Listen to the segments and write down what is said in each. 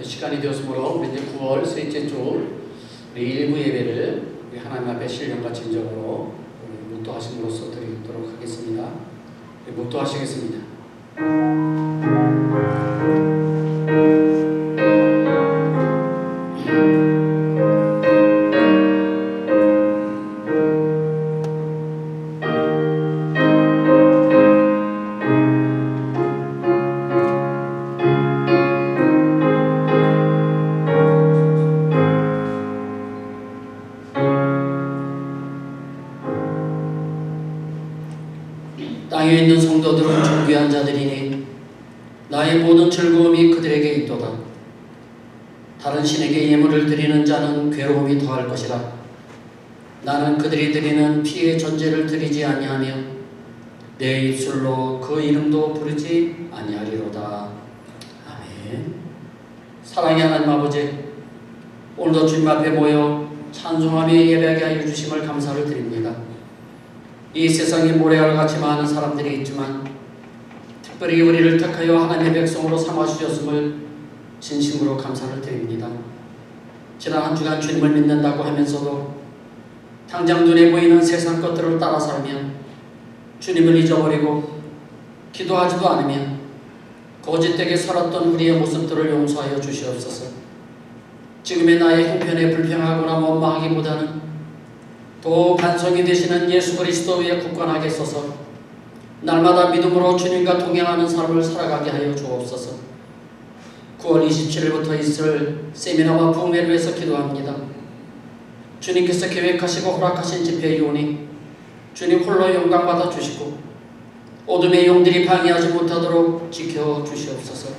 시간이 되었으므로 우리 이제 9월 셋째 주 우리 일부 예배를 우리 하나님 앞에 신령과 진정으로 묵도하심으로써 드리도록 하겠습니다. 묵도하시겠습니다. 땅에 있는 성도들은 존귀한 자들이니 나의 모든 즐거움이 그들에게 있도다. 다른 신에게 예물을 드리는 자는 괴로움이 더할 것이라. 나는 그들이 드리는 피의 전제를 드리지 아니하며 내 입술로 그 이름도 부르지 아니하리로다. 아멘. 사랑의 하나님 아버지, 오늘도 주님 앞에 모여 찬송하며 예배하게 하여 주심을 감사를 드립니다. 이 세상에 모래알 같이 많은 사람들이 있지만 특별히 우리를 택하여 하나님의 백성으로 삼아주셨음을 진심으로 감사를 드립니다. 지난 한 주간 주님을 믿는다고 하면서도 당장 눈에 보이는 세상 것들을 따라 살며 주님을 잊어버리고 기도하지도 않으며 거짓되게 살았던 우리의 모습들을 용서하여 주시옵소서. 지금의 나의 형편에 불평하거나 원망하기보다는 또 반성이 되시는 예수 그리스도 위에 굳건하게 서서 날마다 믿음으로 주님과 동행하는 삶을 살아가게 하여 주옵소서. 9월 27일부터 있을 세미나와 부흥회를 위해서 기도합니다. 주님께서 계획하시고 허락하신 집회의 요원이 주님 홀로 영광받아 주시고 어둠의 영들이 방해하지 못하도록 지켜주시옵소서.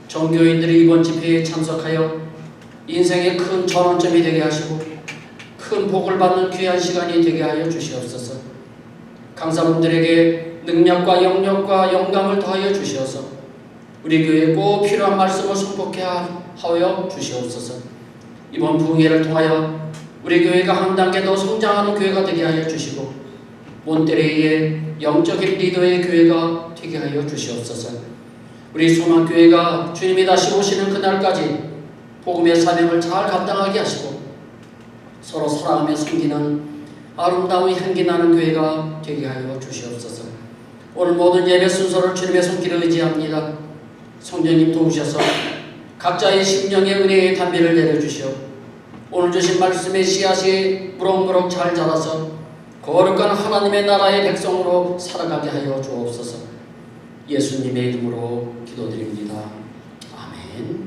정교인들이 이번 집회에 참석하여 인생의 큰 전환점이 되게 하시고 큰 복을 받는 귀한 시간이 되게 하여 주시옵소서. 강사분들에게 능력과 영역과 영감을 더하여 주시어서 우리 교회에 꼭 필요한 말씀을 선포케 하여 주시옵소서. 이번 부흥회를 통하여 우리 교회가 한 단계 더 성장하는 교회가 되게 하여 주시고 몬테레이의 영적인 리더의 교회가 되게 하여 주시옵소서. 우리 소망교회가 주님이 다시 오시는 그날까지 복음의 사명을 잘 감당하게 하시고 서로 사랑하며 섬기는 아름다운 향기 나는 교회가 되게 하여 주시옵소서. 오늘 모든 예배 순서를 주님의 손길에 의지합니다. 성령님 도우셔서 각자의 심령의 은혜의 담비를 내려주시오. 오늘 주신 말씀의 씨앗이 무럭무럭 잘 자라서 거룩한 하나님의 나라의 백성으로 살아가게 하여 주옵소서. 예수님의 이름으로 기도드립니다. 아멘.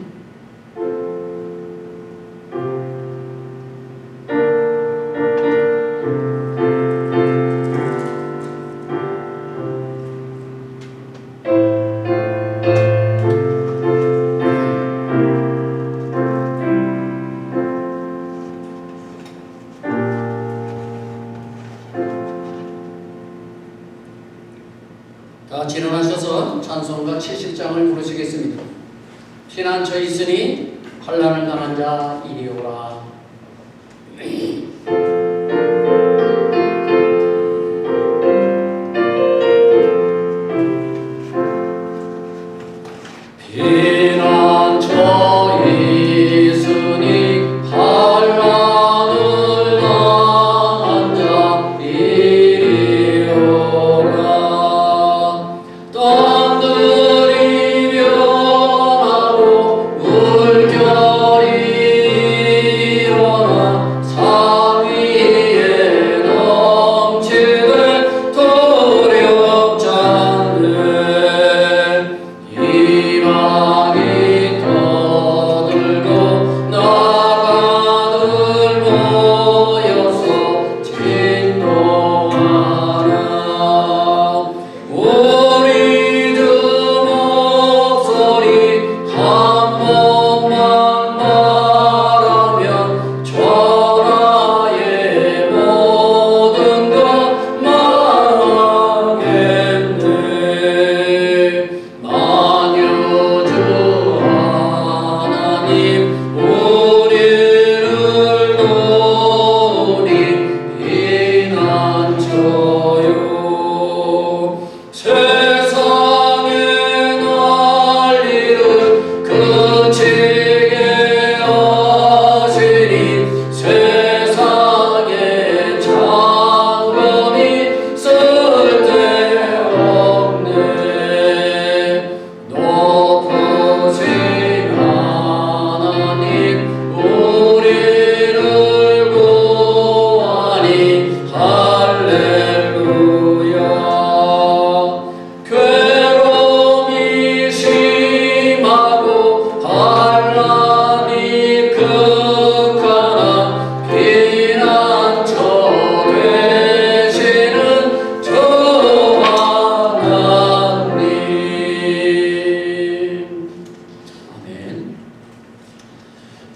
다 같이 일어나셔서 찬송가 70장을 부르시겠습니다. 피난처 있으니 환난을 당한 자 이리 오라. 피난처 있으니 환난을 당한 자 이리 오라. 땅들이 변하고 물결이 일어나 산 위에 넘치는 도력잔들 희망이 떠들고 나가들 모여서 진동하라. 우리 주 목소리 한 번만 말하면 천하의 모든 것 말하겠네. 만유주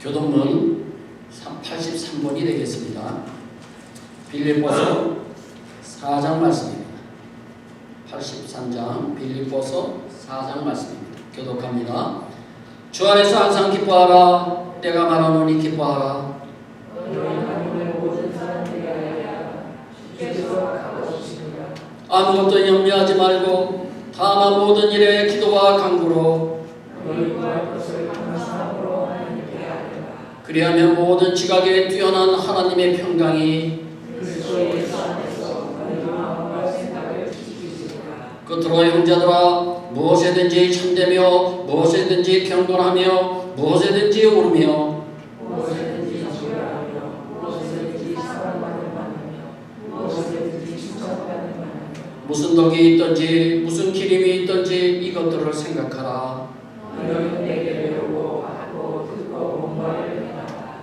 교동문 83번이 되겠습니다. 빌립보서 4장 말씀입니다. 83장 빌립보서 4장 말씀입니다. 교독합니다. 주 안에서 항상 기뻐하라. 내가 말하노니 기뻐하라. 아무것도 염려하지 말고 다만 모든 일에 기도와 간구로 그리하면 모든 지각에 뛰어난 하나님의 평강이 끝으로 형제들아, 무엇에든지 참되며 무엇에든지 경건하며 무엇에든지 오르며 무슨 덕이 있든지 무슨 기림이 있든지 이것들을 생각하라.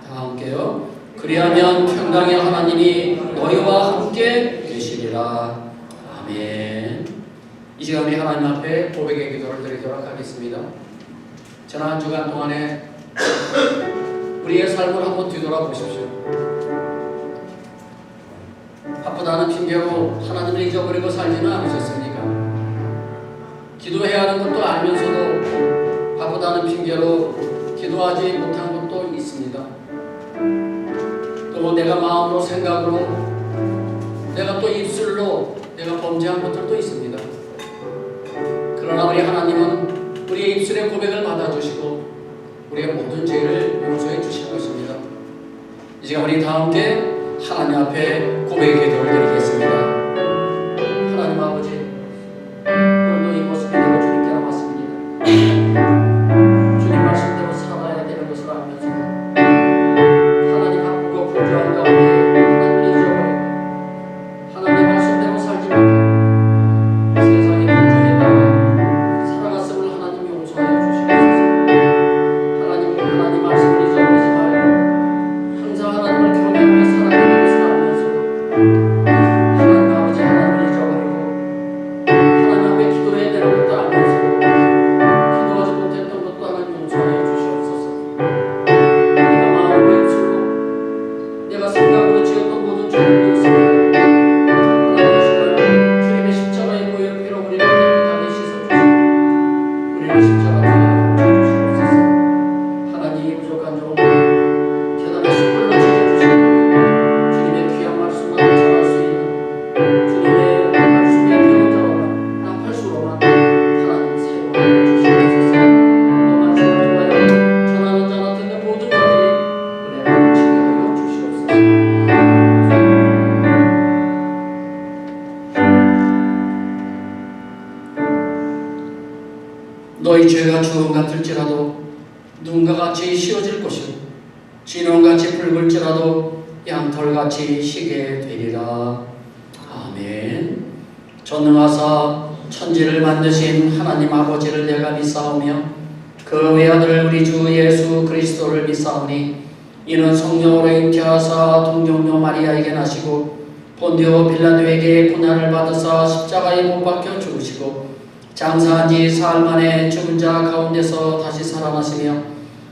다 함께요. 그리하면 평강의 하나님이 너희와 함께 계시리라. 아멘. 이 시간 우리 하나님 앞에 고백의 기도를 드리도록 하겠습니다. 지난 한 주간 동안에 우리의 삶을 한번 뒤돌아보십시오. 바쁘다는 핑계로 하나님을 잊어버리고 살지는 않으셨습니까? 기도해야 하는 것도 알면서도 바쁘다는 핑계로 기도하지 못한 것도 있습니다. 또 내가 마음으로 생각으로 내가 또 입술로 내가 범죄한 것들도 있습니다. 그러나 우리 하나님은 우리의 입술의 고백을 받아주시고 우리의 모든 죄를 용서해 주실 것입니다. 이 시간 우리 다 함께 하나님 앞에 고백의 기도를 드리겠습니다. 하나님 아버지, 오늘도 이 모습 그대로 주님께 남았습니다. 주님 말씀대로 살아야 되는 것을 알면서 하나님 바쁘고 분주한 가운데 하나님을 잊어버리고 하나님 말씀대로 살지 못하고 세상의 분주에 따라 살아갔음을 하나님 용서하여 주시옵소서. 하나님 말씀을 잊어버리지 말고 항상 하나님을 경외하며 살아가는 하나님 아버지 하나님을 잊어버리고 하나님 앞에 기도해야 되는 것도 알면서 기도하지 못했던 것도 하나님 용서하여 주시옵소서. 내가 마음으로 입술로 내가 생각으로 지었던 모든 죄들도 있습니다. 하나님 이 시간 주님의 십자가의 보혈 피로 우리를 깨끗하게 씻어주시고 우리를 십자가 뒤에 감춰주시옵소서. 하나님 이 부족한 종 대단히 숯불로 지져주시고 주님의 귀한 말씀만 전할 수 있는 주님의 말씀의 배운 자로만 나팔수로만 하나님 사용하여 주시옵소서. 또 말씀을 통하여 전하는 자나 듣는 모든 자들이 은혜를 넘치게 하여 주시옵소서. 너희 죄가 주홍 같을지라도 눈과 같이 씌어질 것이요 진홍같이 붉을지라도 양털같이 희게 되리라. 아멘. 전능하사 천지를 만드신 하나님 아버지를 내가 믿사오며 그 외아들 우리 주 예수 그리스도를 믿사오니 이는 성령으로 잉태하사 동정녀 마리아에게 나시고 본디오 빌라도에게 고난을 받으사 십자가에 못 박혀 죽으시고 장사한 지 사흘 만에 죽은 자 가운데서 다시 살아나시며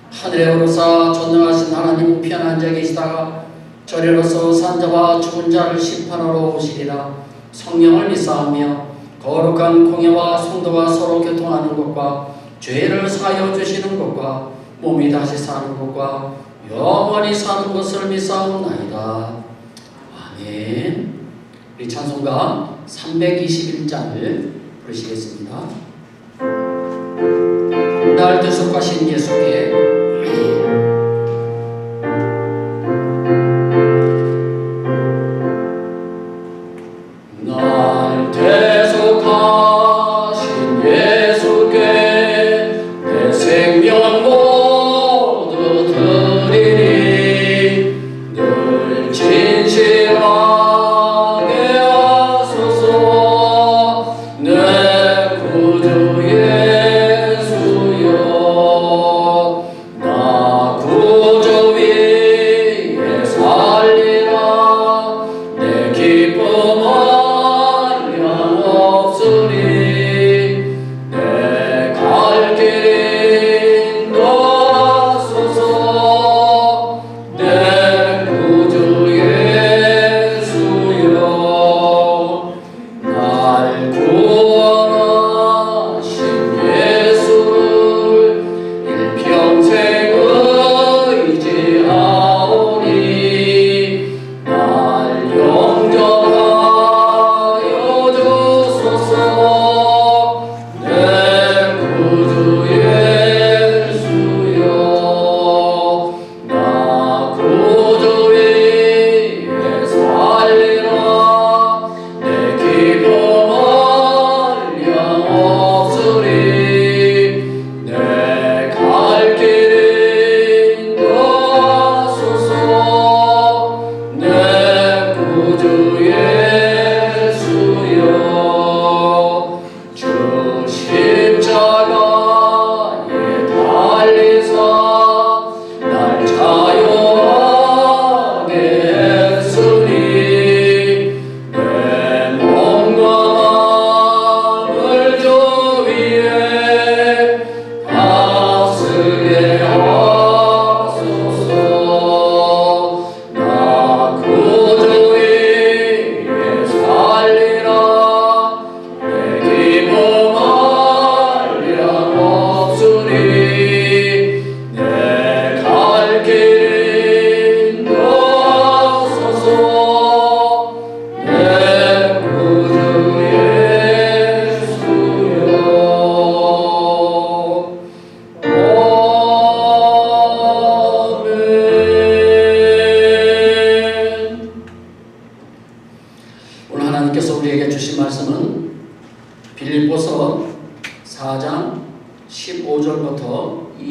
하늘에 오르사 전능하신 하나님 우편에 앉아 계시다가 저리로서 산자와 죽은 자를 심판하러 오시리라. 성령을 믿사오며 거룩한 공예와 성도가 서로 교통하는 것과 죄를 사하여 주시는 것과 몸이 다시 사는 것과 영원히 사는 것을 믿사옵나이다. 아멘. 우리 찬송가 321장을 부르시겠습니다. 날 대속하신 예수께 날 대속하신 예수께 내 생명 모두 드리니 늘 진실하게 하소서. 내 구주 예수여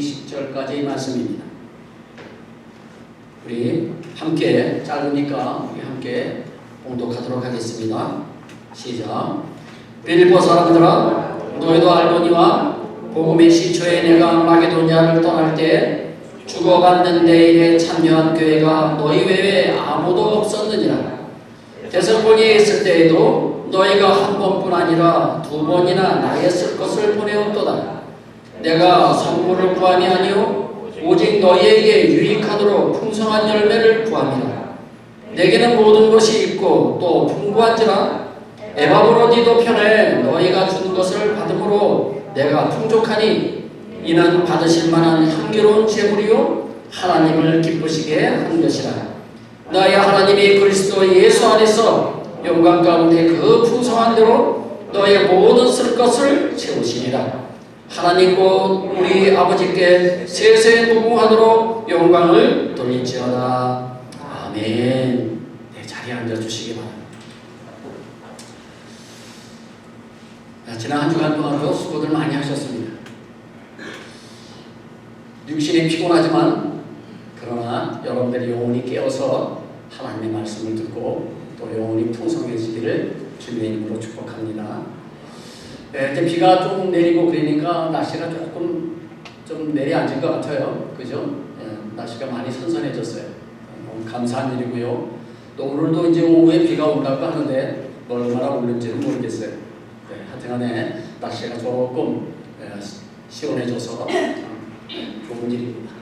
20절까지의 말씀입니다. 우리 함께 짧으니까 우리 함께 봉독하도록 하겠습니다. 시작. 빌립보 사람들아, 너희도 알거니와 복음의 시초에 내가 마게도냐를 떠날 때 주고받는 내 일에 참여한 교회가 너희 외에 아무도 없었느니라. 데살로니가에 있을 때에도 너희가 한 번뿐 아니라 두 번이나 나의 쓸 것을 보내었도다. 내가 선물을 구함이 아니요 오직 너희에게 유익하도록 풍성한 열매를 구함이라. 내게는 모든 것이 있고 또 풍부한지라 에바브로디도 편에 너희가 준 것을 받음으로 내가 풍족하니 이는 받으실 만한 향기로운 제물이요 하나님을 기쁘시게 한 것이라. 나의 하나님이 그리스도 예수 안에서 영광 가운데 그 풍성한 대로 너의 모든 쓸 것을 채우시리라. 하나님 곧 우리 아버지께 세세 무궁하도록 영광을 돌릴지어다. 아멘. 네, 자리에 앉아주시기 바랍니다. 지난 한 주간 동안도 수고들 많이 하셨습니다. 육신이 피곤하지만 그러나 여러분들이 영혼이 깨어서 하나님의 말씀을 듣고 또 영혼이 풍성해지기를 주님의 이름으로 축복합니다. 이제 비가 좀 내리고 그러니까 날씨가 조금 좀 내려앉은 것 같아요. 그죠? 날씨가 많이 선선해졌어요. 너무 감사한 일이고요. 또 오늘도 이제 오후에 비가 온다고 하는데 얼마나 오는지는 모르겠어요. 하여튼간에 날씨가 조금 시원해져서 좋은 일입니다.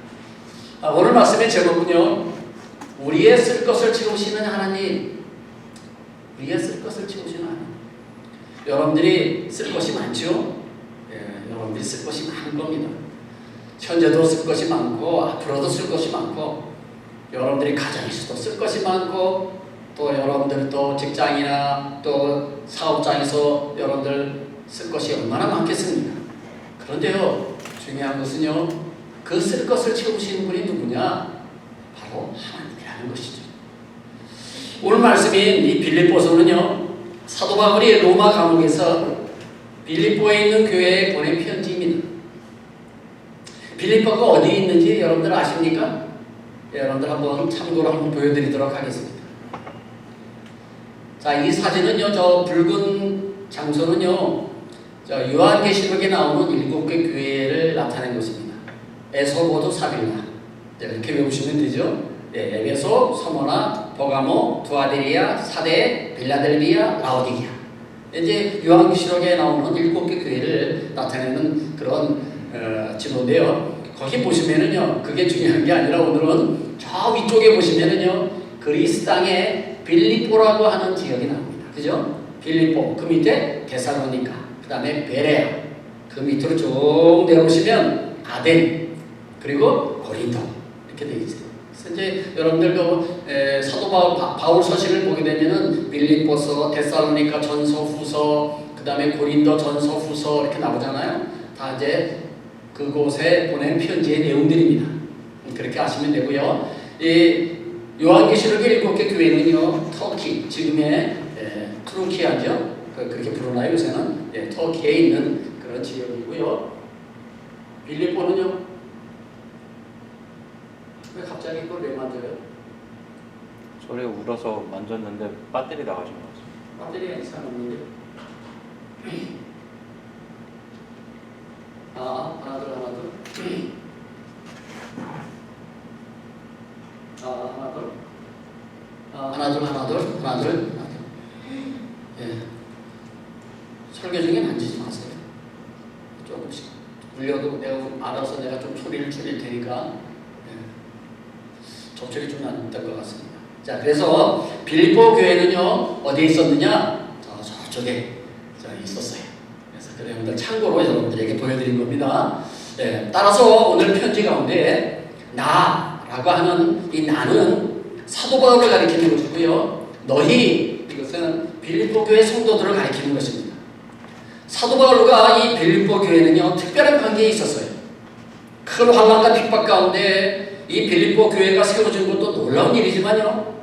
오늘 말씀의 제목은요, 우리의 쓸 것을 채우시는 하나님. 우리의 쓸 것을 채우시는 하나님. 여러분들이 쓸 것이 많죠? 여러분들이 쓸 것이 많은 겁니다. 현재도 쓸 것이 많고 앞으로도 쓸 것이 많고 여러분들이 가정에서도 쓸 것이 많고 또 여러분들 또 직장이나 또 사업장에서 여러분들 쓸 것이 얼마나 많겠습니까? 그런데요, 중요한 것은요, 그 쓸 것을 채우시는 분이 누구냐? 바로 하나님이라는 것이죠. 오늘 말씀인 이 빌립보서는요, 사도 바울이 로마 감옥에서 빌립보에 있는 교회에 보낸 편지입니다. 빌립보가 어디에 있는지 여러분들 아십니까? 여러분들 한번 참고로 한번 보여드리도록 하겠습니다. 자, 이 사진은요, 저 붉은 장소는요, 저 요한계시록에 나오는 7개 교회를 나타낸 것입니다. 에소, 보도, 사빌라. 이렇게 외우시면 되죠. 에베소, 서머나, 버가모, 두아데리아, 사데, 빌라델비아, 라오디게아. 이제 요한계시록에 나오는 7개 교회를 나타내는 그런 지도인데요. 거기 보시면은요, 그게 중요한 게 아니라 오늘은 저 위쪽에 보시면은요, 그리스 땅에 빌립보라고 하는 지역이 나옵니다. 그죠? 빌립보, 그 밑에 데살로니가, 그 다음에 베레아, 그 밑으로 쭉 내려오시면 아덴, 그리고 고린도 이렇게 되어 있어요. 그래서 이제 여러분들 그 사도 바울 서신을 보게 되면은 빌립보서, 데살로니가 전서, 후서, 그 다음에 고린도 전서, 후서 이렇게 나오잖아요. 다 이제 그곳에 보낸 편지의 내용들입니다. 그렇게 아시면 되고요. 이 요한계시록의 7개 교회는요, 터키, 지금의 투르키아죠. 그렇게 부르나요, 요새는? 터키에 있는 그런 지역이고요. 빌립보는요, 왜 갑자기 그걸 왜 만져요? 소리가 울어서 만졌는데 배터리 나가신 것 같습니다. 배터리가 이상 없는데? 하나 둘. 하나 둘. 설교 중에 만지지 마세요. 조금씩 울려도 내가 알아서 내가 좀 소리를 줄일 테니까 접촉이 좀 안 될 것 같습니다. 자, 그래서 빌립보 교회는요, 어디에 있었느냐? 저쪽에 있었어요. 그래서 여러분들 참고로 여러분들에게 보여드린 겁니다. 따라서 오늘 편지 가운데 나라고 하는 이 나는 사도 바울을 가리키는 것이고요. 너희, 이것은 빌립보 교회 성도들을 가리키는 것입니다. 사도 바울과 이 빌립보 교회는요, 특별한 관계에 있었어요. 큰 환난과 핍박 가운데 이 빌립보 교회가 세워진 것도 놀라운 일이지만요,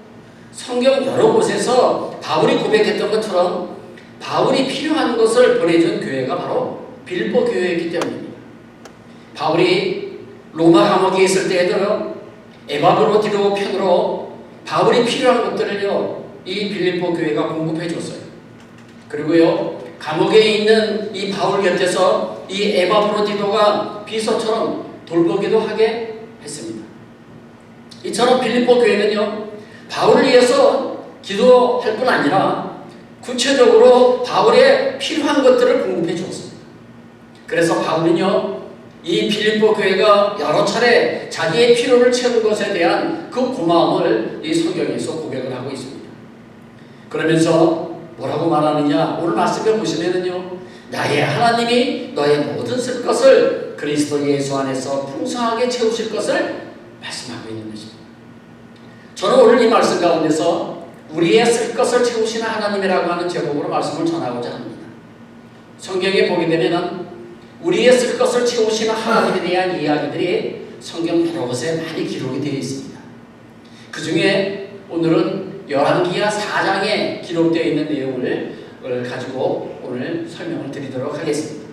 성경 여러 곳에서 바울이 고백했던 것처럼 바울이 필요한 것을 보내준 교회가 바로 빌립보 교회이기 때문입니다. 바울이 로마 감옥에 있을 때에도요, 에바브로디로 편으로 바울이 필요한 것들을요, 이 빌립보 교회가 공급해 줬어요. 그리고요, 감옥에 있는 이 바울 곁에서 이 에바브로디도가 비서처럼 돌보기도 하게 했습니다. 이처럼 빌립보 교회는요, 바울을 위해서 기도할 뿐 아니라 구체적으로 바울의 필요한 것들을 공급해 주었습니다. 그래서 바울은요, 이 빌립보 교회가 여러 차례 자기의 필요를 채운 것에 대한 그 고마움을 이 성경에서 고백을 하고 있습니다. 그러면서 뭐라고 말하느냐, 오늘 말씀에 보시면은요, 나의 하나님이 너의 모든 쓸 것을 그리스도 예수 안에서 풍성하게 채우실 것을 말씀하고 있는 것입니다. 저는 오늘 이 말씀 가운데서 우리의 쓸 것을 채우시는 하나님이라고 하는 제목으로 말씀을 전하고자 합니다. 성경에 보게 되면은 우리의 쓸 것을 채우시는 하나님에 대한 이야기들이 성경 여러 곳에 많이 기록이 되어 있습니다. 그 중에 오늘은 열왕기하 4장에 기록되어 있는 내용을 가지고 오늘 설명을 드리도록 하겠습니다.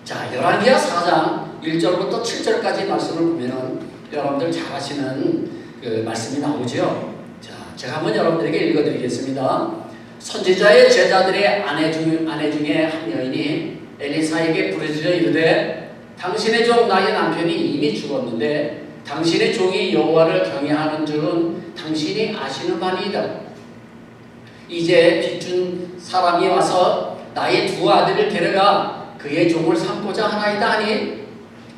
자, 열왕기하 4장 1절부터 7절까지 말씀을 보면은 여러분들 잘 아시는 그 말씀이 나오죠. 자, 제가 한번 여러분들에게 읽어드리겠습니다. 선지자의 제자들의 아내 중에 한 여인이 엘리사에게 부르짖어 이르되 당신의 종 나의 남편이 이미 죽었는데 당신의 종이 여호와를 경외하는 줄은 당신이 아시는 바니이다. 이제 빚준 사람이 와서 나의 두 아들을 데려가 그의 종을 삼고자 하나이다 하니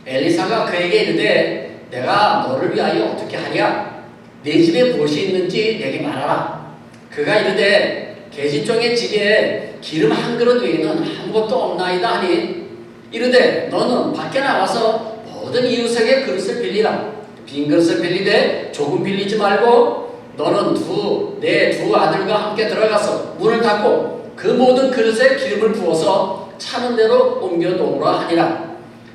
엘리사가 그에게 이르되 내가 너를 위하여 어떻게 하랴? 내 집에 무엇이 있는지 내게 말하라. 그가 이르되 계집종의 집에 기름 한 그릇 외에는 아무것도 없나이다 하니 이르되 너는 밖에 나가서 모든 이웃에게 그릇을 빌리라. 빈 그릇을 빌리되 조금 빌리지 말고 너는 내 두 아들과 함께 들어가서 문을 닫고 그 모든 그릇에 기름을 부어서 차는 대로 옮겨 놓으라 하니라.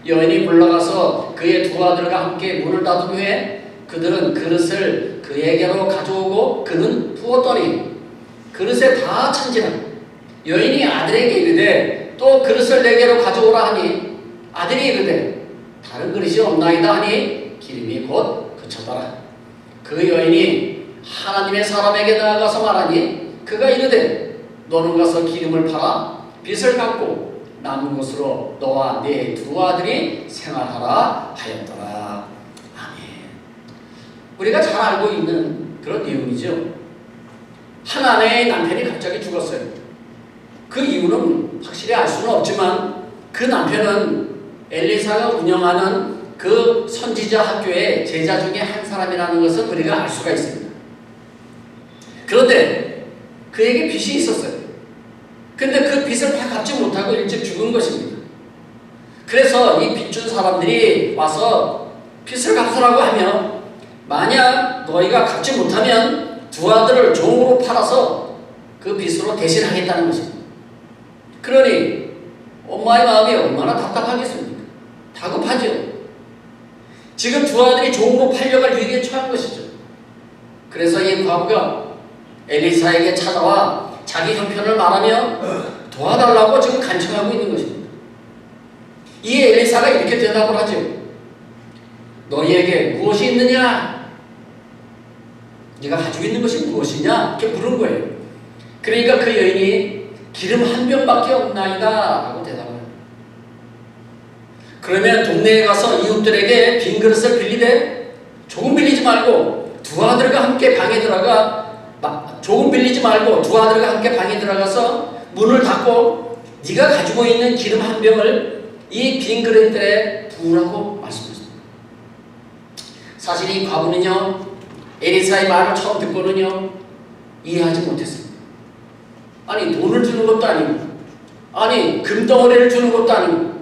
여인이 물러가서 그의 두 아들과 함께 문을 닫은 후에 그들은 그릇을 그에게로 가져오고 그는 부었더니 그릇에 다 찬지라. 여인이 아들에게 이르되 또 그릇을 내게로 가져오라 하니 아들이 이르되 다른 그릇이 없나이다 하니 기름이 곧 그쳤더라. 그 여인이 하나님의 사람에게 나아가서 말하니 그가 이르되 너는 가서 기름을 팔아 빚을 갚고 남은 것으로 너와 네 두 아들이 생활하라 하였더라. 아멘. 우리가 잘 알고 있는 그런 내용이죠. 한 아내의 남편이 갑자기 죽었어요. 그 이유는 확실히 알 수는 없지만 그 남편은 엘리사가 운영하는 그 선지자 학교의 제자 중에 한 사람이라는 것을 우리가 알 수가 있습니다. 그런데 그에게 빚이 있었어요. 근데 그 빚을 다 갚지 못하고 일찍 죽은 것입니다. 그래서 이 빚준 사람들이 와서 빚을 갚으라고 하면 만약 너희가 갚지 못하면 두 아들을 종으로 팔아서 그 빚으로 대신하겠다는 것입니다. 그러니 엄마의 마음이 얼마나 답답하겠습니까? 다급하죠. 지금 두 아들이 종으로 팔려갈 위기에 처한 것이죠. 그래서 이 과부가 엘리사에게 찾아와 자기 형편을 말하며 도와달라고 지금 간청하고 있는 것입니다. 이 엘리사가 이렇게 대답을 하죠. 너희에게 무엇이 있느냐? 네가 가지고 있는 것이 무엇이냐? 이렇게 물은 거예요. 그러니까 그 여인이 기름 한 병밖에 없나이다 라고 대답을 합니다. 그러면 동네에 가서 이웃들에게 빈 그릇을 빌리되 조금 빌리지 말고 두 아들과 함께 방에 들어가 조금 빌리지 말고 두 아들과 함께 방에 들어가서 문을 닫고 네가 가지고 있는 기름 한 병을 이 빈 그릇들에 부으라고 말씀하셨습니다. 사실 이 과부는요, 엘리사의 말을 처음 듣고는요 이해하지 못했습니다. 아니 돈을 주는 것도 아니고 아니 금덩어리를 주는 것도 아니고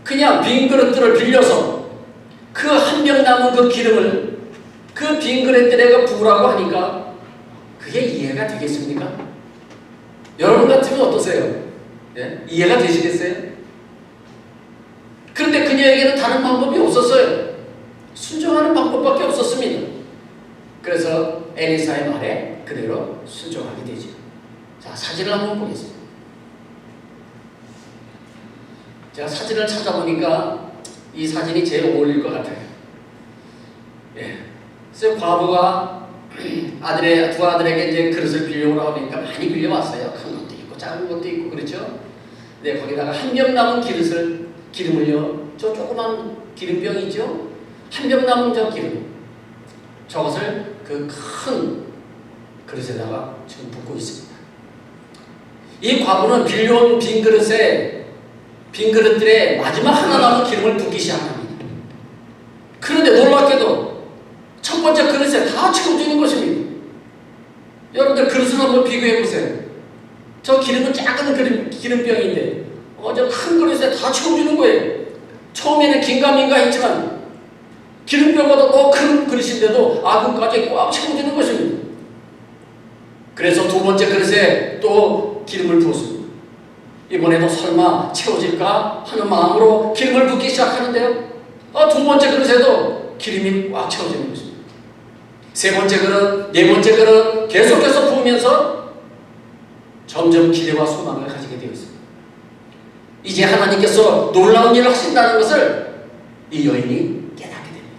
그냥 빈 그릇들을 빌려서 그 한 병 남은 그 기름을 그 빈 그릇들에 부으라고 하니까 그게 이해가 되겠습니까? 여러분 같으면 어떠세요? 예? 이해가 되시겠어요? 그런데 그녀에게는 다른 방법이 없었어요. 순종하는 방법밖에 없었습니다. 그래서 엘리사의 말에 그대로 순종하게 되죠. 자, 사진을 한번 보겠습니다. 제가 사진을 찾아보니까 이 사진이 제일 어울릴 것 같아요. 과부가 두 아들에게 이제 그릇을 빌려오라고 하니까 많이 빌려왔어요. 큰 것도 있고 작은 것도 있고 그렇죠. 네, 거기다가 한 병 남은 기름을요, 저 조그만 기름병이죠. 한 병 남은 저 기름, 저것을 그 큰 그릇에다가 지금 붓고 있습니다. 이 과부는 빌려온 빈 그릇들에 마지막 하나 남은 기름을 붓기 시작합니다. 그런데 놀랍게도 첫 번째 그릇에 다 채워지는 것입니다. 여러분들 그릇을 한번 비교해 보세요. 저 기름은 작은 기름병인데 저 큰 그릇에 다 채워주는 거예요. 처음에는 긴가민가 했지만 기름병보다 더 큰 그릇인데도 아구까지 꽉 채워주는 것입니다. 그래서 두 번째 그릇에 또 기름을 부었습니다. 이번에도 설마 채워질까 하는 마음으로 기름을 붓기 시작하는데요. 두 번째 그릇에도 기름이 꽉 채워지는 것입니다. 세 번째 그릇, 네 번째 그릇 계속해서 부으면서 점점 기대와 소망을 가지게 되었습니다. 이제 하나님께서 놀라운 일을 하신다는 것을 이 여인이 깨닫게 됩니다.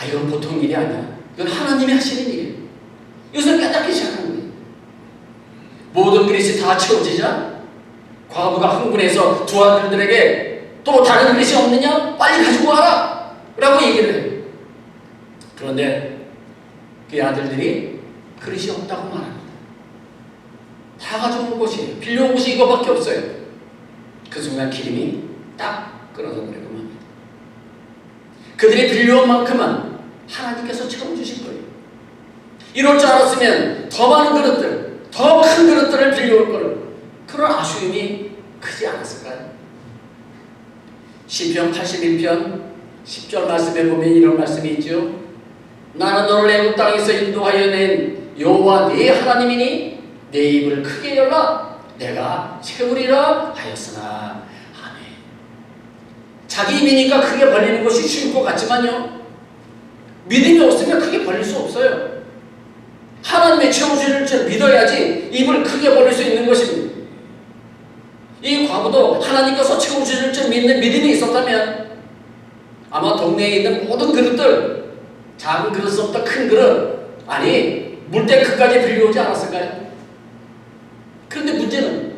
이건 보통 일이 아니야. 이건 하나님이 하시는 일이에요. 이것을 깨닫기 시작하는 거예요. 모든 그릇이 다 채워지자 과부가 흥분해서 두 아들들에게 또 다른 그릇이 없느냐? 빨리 가지고 와라! 라고 얘기를 해요. 그런데 그 아들들이 그릇이 없다고 말합니다. 다 가져온 곳이에요. 빌려온 곳이 이거밖에 없어요. 그 순간 기름이 딱 끊어져 버리고 맙니다. 그들이 빌려온 만큼은 하나님께서 채워주실 거예요. 이럴 줄 알았으면 더 많은 그릇들, 더 큰 그릇들을 빌려올 거를, 그런 아쉬움이 크지 않았을까요? 시편 81편 10절 말씀에 보면 이런 말씀이 있죠. 나는 너를 애굽 땅에서 인도하여 낸 여호와 네 하나님이니 내 입을 크게 열라 내가 채우리라 하였으나. 아멘. 자기 입이니까 크게 벌리는 것이 쉬울 것 같지만요, 믿음이 없으면 크게 벌릴 수 없어요. 하나님의 채워주실 줄 믿어야지 입을 크게 벌릴 수 있는 것입니다. 이 과부도 하나님께서 채워주실 줄 믿는 믿음이 있었다면 아마 동네에 있는 모든 그릇들, 작은 그릇부터 큰 그릇, 아니 물탱크까지 빌려오지 않았을까요? 그런데 문제는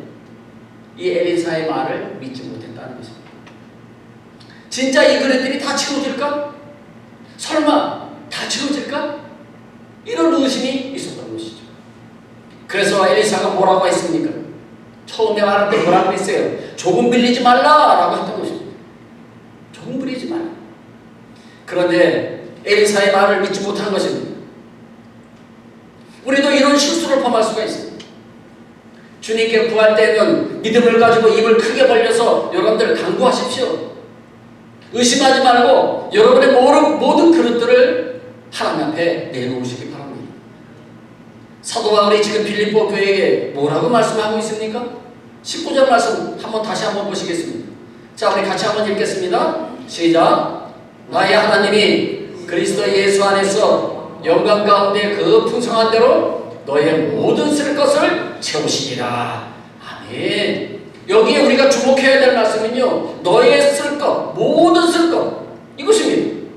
이 엘리사의 말을 믿지 못했다는 것입니다. 진짜 이 그릇들이 다 채워질까? 설마 다 채워질까? 이런 의심이 있었던 것이죠. 그래서 엘리사가 뭐라고 했습니까? 처음에 말할 때 뭐라고 했어요? 조금 빌리지 말라라고 했던 것입니다. 조금 빌리지 말라. 그런데 엘리사의 말을 믿지 못한 것입니다. 우리도 이런 실수를 범할 수가 있습니다. 주님께 구할 때는 믿음을 가지고 입을 크게 벌려서 여러분들 간구하십시오. 의심하지 말고 여러분의 모든 그릇들을 하나님 앞에 내놓으시기 바랍니다. 사도 바울이 지금 빌립보 교회에 뭐라고 말씀하고 있습니까? 19절 말씀 다시 한번 보시겠습니다. 자, 우리 같이 한번 읽겠습니다. 시작. 나의 하나님이 그리스도 예수 안에서 영광 가운데 그 풍성한 대로 너의 모든 쓸 것을 채우시리라. 아멘. 여기에 우리가 주목해야 될 말씀은요, 너의 쓸 것, 모든 쓸 것, 이것입니다.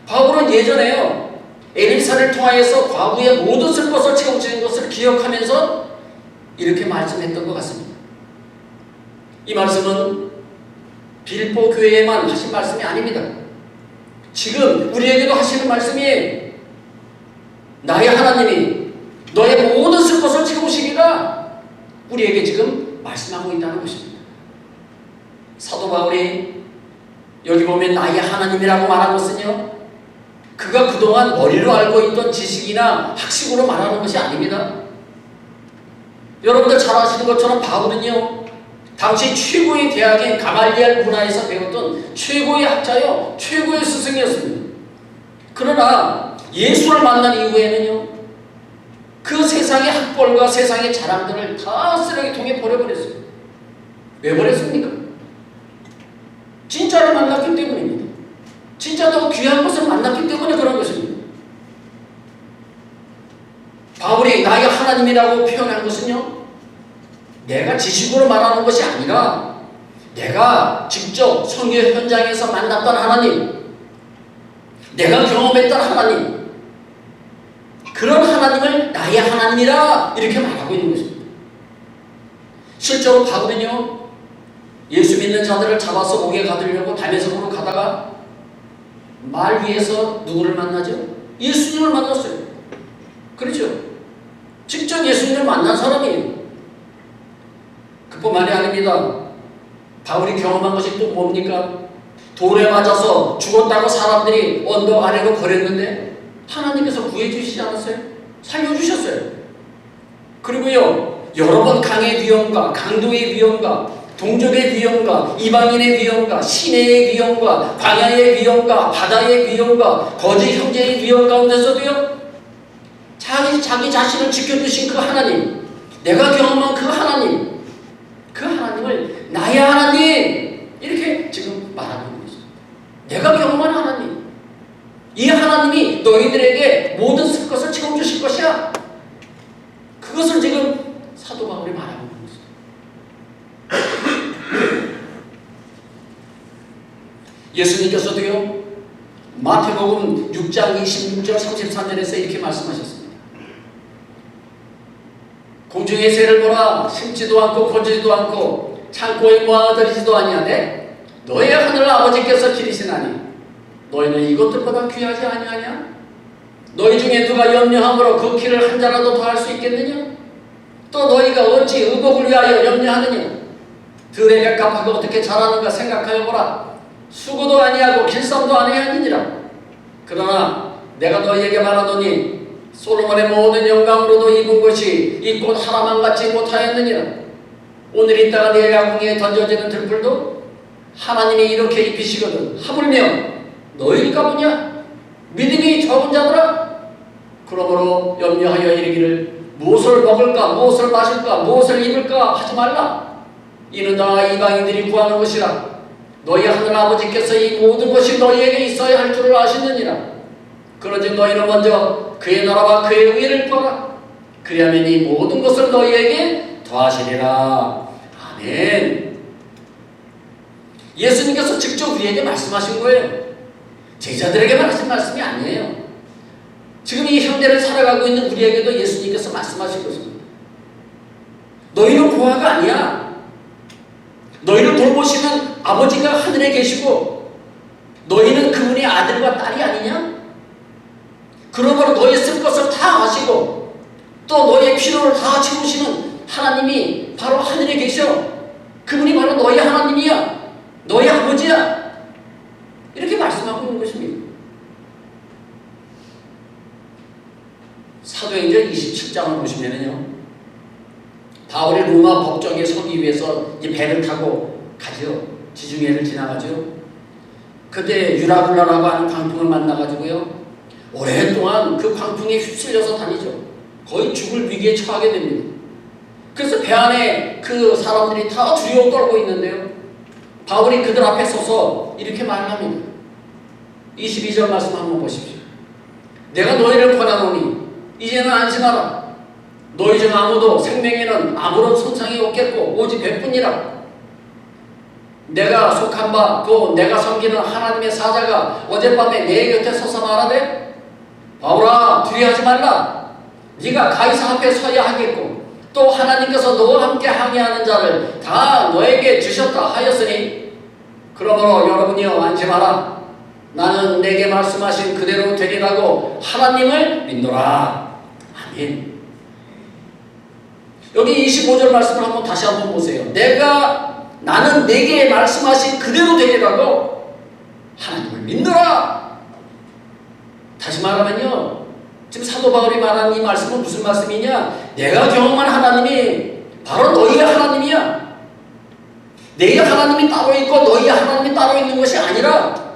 바울은 예전에요, 엘리사를 통하여서 과부의 모든 쓸 것을 채워주는 것을 기억하면서 이렇게 말씀했던 것 같습니다. 이 말씀은 빌립보 교회에만 하신 말씀이 아닙니다. 지금 우리에게도 하시는 말씀이에요. 나의 하나님이 너의 모든 쓸 것을 채우시리라 우리에게 지금 말씀하고 있다는 것입니다. 사도 바울이 여기 보면 나의 하나님이라고 말한 것은요, 그가 그동안 머리로 알고 있던 지식이나 학식으로 말하는 것이 아닙니다. 여러분들 잘 아시는 것처럼 바울은요, 당시 최고의 대학인 가말리엘 문화에서 배웠던 최고의 학자요, 최고의 스승이었습니다. 그러나 예수를 만난 이후에는요, 그 세상의 학벌과 세상의 자랑들을 다 쓰레기통에 버려버렸어요. 왜 버렸습니까? 진짜를 만났기 때문입니다. 진짜 더 귀한 것을 만났기 때문에 그런 것입니다. 바울이 나의 하나님이라고 표현한 것은요, 내가 지식으로 말하는 것이 아니라 내가 직접 선교 현장에서 만났던 하나님, 내가 경험했던 하나님, 그런 하나님을 나의 하나님이라 이렇게 말하고 있는 것입니다. 실제로 바울은요, 예수 믿는 자들을 잡아서 옥에 가두려고 담에색으로 가다가 말 위에서 누구를 만나죠? 예수님을 만났어요. 그렇죠? 직접 예수님을 만난 사람이에요. 그뿐만이 아닙니다. 바울이 경험한 것이 또 뭡니까? 돌에 맞아서 죽었다고 사람들이 언덕 아래로 버렸는데 하나님께서 구해주시지 않았어요? 살려주셨어요. 그리고요, 여러 번 강의 위험과 강도의 위험과 동족의 위험과 이방인의 위험과 시내의 위험과 광야의 위험과 바다의 위험과 거짓 형제의 위험 가운데서도요, 자기 자신을 지켜주신 그 하나님, 내가 경험한 그 하나님, 그 하나님을 나의 하나님 이렇게 지금 말하고 있는 것입니다. 내가 경험한 하나님, 이 하나님이 너희들에게 모든 것을 채워주실 것이야. 그것을 지금 사도 바울이 말하고 있는 것입니다. 예수님께서도요, 마태복음 6장 26절 33절에서 이렇게 말씀하셨습니다. 공중의 새를 보라, 심지도 않고 거두지도 않고 창고에 모아들이지도 아니하되 너의 하늘 아버지께서 기르시나니 너희는 이것들보다 귀하지 아니하냐? 너희 중에 누가 염려함으로 그 키를 한 자라도 더할 수 있겠느냐? 또 너희가 어찌 의복을 위하여 염려하느냐? 들의 백합화가 어떻게 자라는가 생각하여 보라. 수고도 아니하고 길쌈도 아니하느니라. 그러나 내가 너희에게 말하노니 솔로몬의 모든 영광으로도 입은 것이 이 꽃 하나만 갖지 못하였느니라. 오늘 이따가 내일 야궁에 던져지는 들풀도 하나님이 이렇게 입히시거든. 하물며 너희가 뭐냐? 믿음이 적은 자들아. 그러므로 염려하여 이르기를 무엇을 먹을까, 무엇을 마실까, 무엇을 입을까 하지 말라. 이는 다 이방인들이 구하는 것이라. 너희 하늘 아버지께서 이 모든 것이 너희에게 있어야 할 줄을 아시느니라. 그러지 너희는 먼저 그의 나라와 그의 의를 구하라. 그리하면 이 모든 것을 너희에게 더하시리라. 아멘. 예수님께서 직접 우리에게 말씀하신 거예요. 제자들에게 하신 말씀이 아니에요. 지금 이 현대를 살아가고 있는 우리에게도 예수님께서 말씀하신 것입니다. 너희는 고아가 아니야. 너희를 돌보시는 아버지가 하늘에 계시고 너희는 그분의 아들과 딸이 아니냐? 그러므로 너희 쓸 것을 다 아시고 또 너희의 필요를 다 채우시는 하나님이 바로 하늘에 계셔. 그분이 바로 너희 하나님이야. 너희 아버지야. 이렇게 말씀하고 있는 것입니다. 사도행전 27장을 보시면은요, 바울이 로마 법정에 서기 위해서 이 배를 타고 가죠. 지중해를 지나가죠. 그때 유라굴라라고 하는 광풍을 만나가지고요, 오랫동안 그 광풍에 휩쓸려서 다니죠. 거의 죽을 위기에 처하게 됩니다. 그래서 배 안에 그 사람들이 다 두려워 떨고 있는데요, 바울이 그들 앞에 서서 이렇게 말합니다. 22절 말씀 한번 보십시오. 내가 너희를 권하노니 이제는 안심하라. 너희 중 아무도 생명에는 아무런 손상이 없겠고 오직 배뿐이라. 내가 속한 바 또 내가 섬기는 하나님의 사자가 어젯밤에 내 곁에 서서 말하되 바울아 두려워하지 말라. 네가 가이사 앞에 서야 하겠고 또 하나님께서 너와 함께 항해하는 자를 다 너에게 주셨다 하였으니 그러므로 여러분이여 안심하라. 나는 내게 말씀하신 그대로 되리라고 하나님을 믿노라. 아멘. 여기 25절 말씀을 다시 한번 보세요. 나는 내게 말씀하신 그대로 되리라고 하나님을 믿노라. 다시 말하면요, 지금 사도 바울이 말하는 이 말씀은 무슨 말씀이냐? 내가 경험한 하나님이 바로 너희의 하나님이야. 내 하나님이 따로 있고 너희의 하나님이 따로 있는 것이 아니라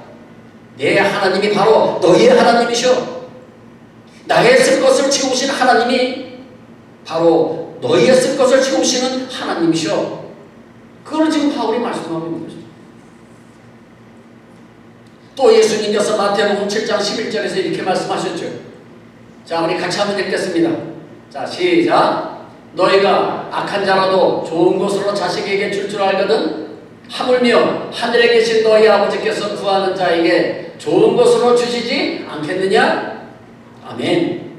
내 하나님이 바로 너희의 하나님이셔. 나의 쓸 것을 채우신 하나님이 바로 너희의 쓸 것을 채우시는 하나님이셔. 그걸 지금 바울이 말씀하고 있는 것이죠. 또 예수님께서 마태복음 7장 11절에서 이렇게 말씀하셨죠. 자, 우리 같이 한번 읽겠습니다. 자, 시작. 너희가 악한 자라도 좋은 것으로 자식에게 줄 알거든 하물며 하늘에 계신 너희 아버지께서 구하는 자에게 좋은 것으로 주시지 않겠느냐? 아멘.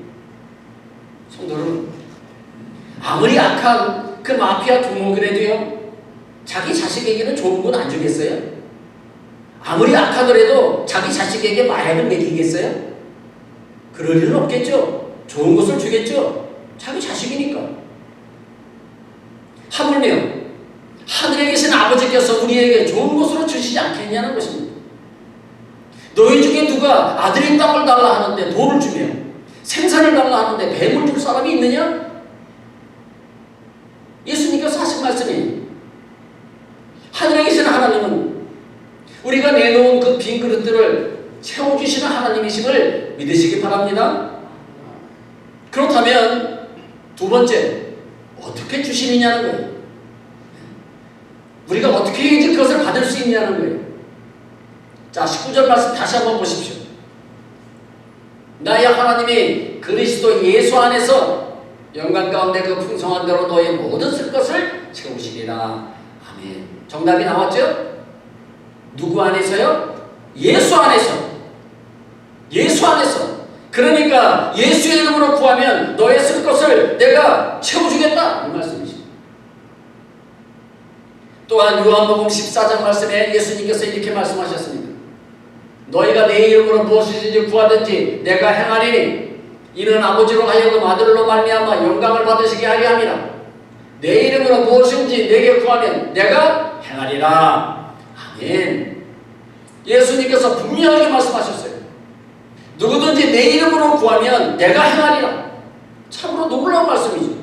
성도 여러분, 아무리 악한 그 마피아 두목이라도요, 자기 자식에게는 좋은 건 안 주겠어요? 아무리 악하더라도 자기 자식에게 마약을 먹이겠어요? 그럴 일은 없겠죠. 좋은 것을 주겠죠. 자기 자식이니까. 하물며 하늘에 계신 아버지께서 우리에게 좋은 것으로 주시지 않겠냐는 것입니다. 너희 중에 누가 아들이 떡을 달라 하는데 돌을 주며 생선을 달라 하는데 뱀을 줄 사람이 있느냐? 예수님께서 하신 말씀이, 하늘에 계신 하나님은 우리가 내놓은 그 빈 그릇들을 채워주시는 하나님이심을 믿으시기 바랍니다. 그렇다면 두 번째, 어떻게 주시느냐는 거예요. 우리가 어떻게 해야지 그것을 받을 수 있냐는 거예요. 자, 19절 말씀 다시 한번 보십시오. 나의 하나님이 그리스도 예수 안에서 영광 가운데 그 풍성한 대로 너의 모든 쓸 것을 채우시리라. 아멘. 정답이 나왔죠? 누구 안에서요? 예수 안에서. 예수 안에서. 그러니까 예수의 이름으로 구하면 너의 쓸 것을 내가 채워주겠다, 이 말씀이죠. 또한 요한복음 14장 말씀에 예수님께서 이렇게 말씀하셨습니다. 너희가 내 이름으로 무엇이든지 구하든지 내가 행하리니 이는 아버지로 하여금 아들로 말미암아 영광을 받으시게 하리 함이라. 내 이름으로 무엇인지 내게 구하면 내가 행하리라. 아멘. 예수님께서 분명하게 말씀하셨어요. 누구든지 내 이름으로 구하면 내가 행하리라. 참으로 놀라운 말씀이죠.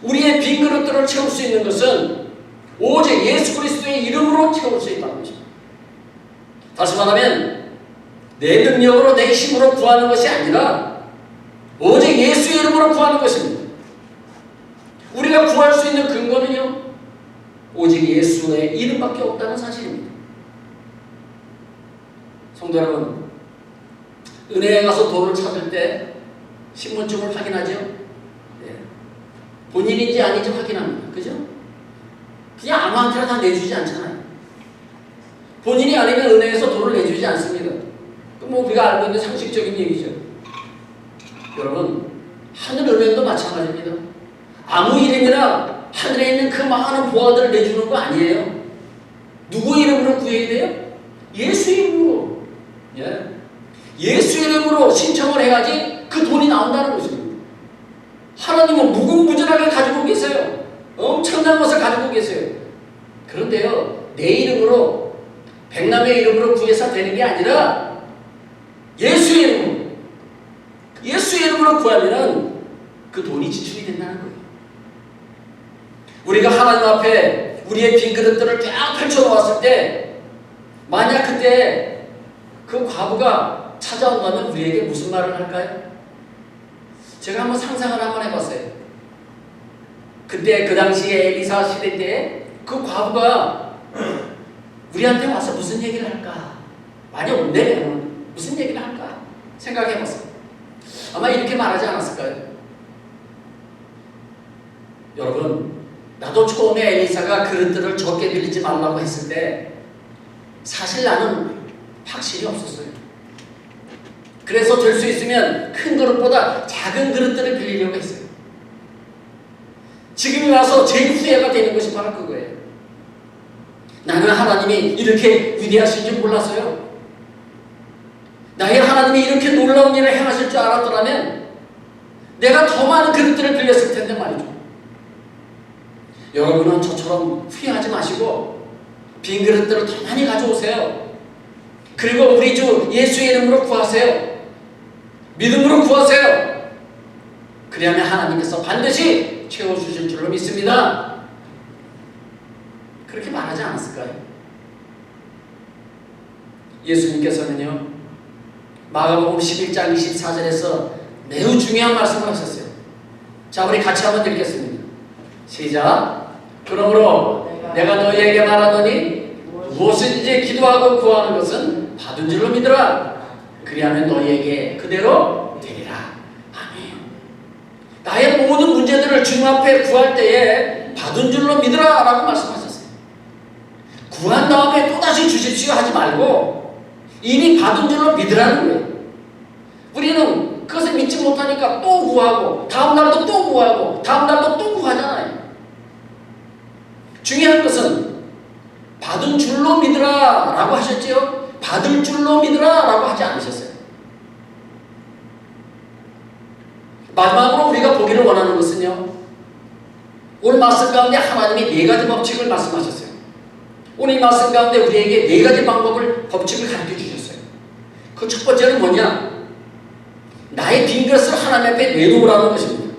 우리의 빈 그릇들을 채울 수 있는 것은 오직 예수 그리스도의 이름으로 채울 수 있다는 것입니다. 다시 말하면 내 능력으로 내 힘으로 구하는 것이 아니라 오직 예수의 이름으로 구하는 것입니다. 우리가 구할 수 있는 근거는요, 오직 예수의 이름밖에 없다는 사실입니다. 성도 여러분, 은행에 가서 돈을 찾을 때 신분증을 확인하죠? 네. 본인인지 아닌지 확인합니다. 그죠? 그냥 아무한테나 다 내주지 않잖아요. 본인이 아니면 은행에서 돈을 내주지 않습니다. 뭐 우리가 알고 있는 상식적인 얘기죠. 여러분, 하늘은행도 마찬가지입니다. 아무 이름이나 하늘에 있는 그 많은 보화들을 내주는 거 아니에요. 누구 이름으로 구해야 돼요? 예수 이름으로. 예. 예수 이름으로 신청을 해야지 그 돈이 나온다는 것입니다. 하나님은 무궁무진하게 가지고 계세요. 엄청난 것을 가지고 계세요. 그런데요, 내 이름으로, 백남의 이름으로 구해서 되는 게 아니라 예수의 이름으로, 예수의 이름으로 구하면은 그 돈이 지출이 된다는 거예요. 우리가 하나님 앞에 우리의 빈 그릇들을 쫙 펼쳐놓았을 때, 만약 그때 그 과부가 찾아온다면 우리에게 무슨 말을 할까요? 제가 한번 상상을 한번 해봤어요. 그때 그 당시에 엘리사 시대 때 그 과부가 우리한테 와서 무슨 얘기를 할까? 많이 온대면 무슨 얘기를 할까? 생각해봤어요. 아마 이렇게 말하지 않았을까요? 여러분, 나도 처음에 엘리사가 그릇들을 적게 빌리지 말라고 했을 때 사실 나는 확신이 없었어요. 그래서 될 수 있으면 큰 그릇보다 작은 그릇들을 빌리려고 했어요. 지금이 와서 제일 후회가 되는 것이 바로 그거예요. 나는 하나님이 이렇게 위대하신 줄 몰랐어요. 나의 하나님이 이렇게 놀라운 일을 행하실 줄 알았더라면 내가 더 많은 그릇들을 빌렸을 텐데 말이죠. 여러분은 저처럼 후회하지 마시고 빈 그릇들을 더 많이 가져오세요. 그리고 우리 주 예수의 이름으로 구하세요. 믿음으로 구하세요. 그리하면 하나님께서 반드시 채워주실 줄로 믿습니다. 그렇게 말하지 않았을까요? 예수님께서는요, 마가복음 11장 24절에서 매우 중요한 말씀을 하셨어요. 자, 우리 같이 한번 읽겠습니다. 시작. 그러므로 내가 너희에게 말하노니 무엇이든지 기도하고 구하는 것은 받은 줄로 믿으라. 그리하면 너희에게 그대로 되리라. 아멘. 나의 모든 문제들을 주님 앞에 구할 때에 받은 줄로 믿으라 라고 말씀하셨어요. 구한 다음에 또다시 주십시오 하지 말고 이미 받은 줄로 믿으라는 거예요. 우리는 그것을 믿지 못하니까 또 구하고 다음 날도 또 구하고 다음 날도 또 구하잖아요. 중요한 것은 받은 줄로 믿으라 라고 하셨지요. 받을 줄로 믿으라 라고 하지 않으셨어요. 마지막으로 우리가 보기를 원하는 것은요, 오늘 말씀 가운데 하나님이 네 가지 법칙을 말씀하셨어요. 오늘 이 말씀 가운데 우리에게 네 가지 방법을, 법칙을 가르쳐 주셨어요. 그 첫 번째는 뭐냐? 나의 빈 그릇을 하나님 앞에 내놓으라는 것입니다.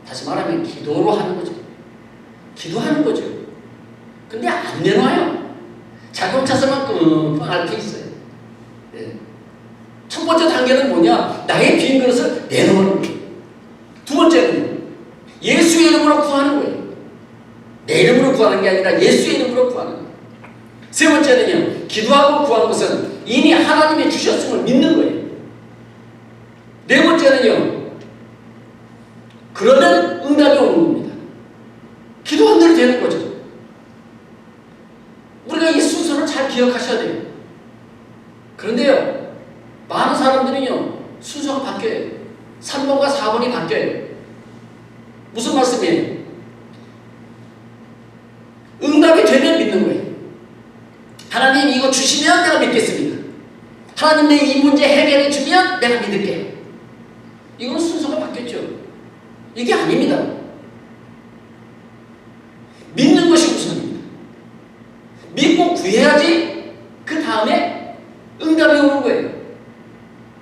다시 말하면 기도로 하는 거죠. 기도하는 거죠. 근데 안 내놔요. 자기 혼자서만 끙끙 앓고 있어요. 네. 첫 번째 단계는 뭐냐? 나의 빈 그릇을 내놓는 거예요. 두 번째는 예수의 이름으로 구하는 거예요. 내 이름으로 구하는 게 아니라 예수의 이름으로 구하는 거예요. 세 번째는요, 기도하고 구하는 것은 이미 하나님이 주셨음을 믿는 거예요. 네 번째는요, 그러면 응답이 오는 겁니다. 기도한 대로 되는 거죠. 우리가 이 순서를 잘 기억하셔야 돼요. 그런데요, 많은 사람들은요, 순서가 바뀌어요. 3번과 4번이 바뀌어요. 무슨 말씀이에요? 응답이 되면 믿는 거예요. 하나님 이거 주시면 내가 믿겠습니다. 하나님 내 이 문제 해결해 주면 내가 믿을게요. 이건 순서가 바뀌었죠. 이게 아닙니다. 믿는 것이 우선입니다. 믿고 구해야지 그 다음에 응답이 오는 거예요.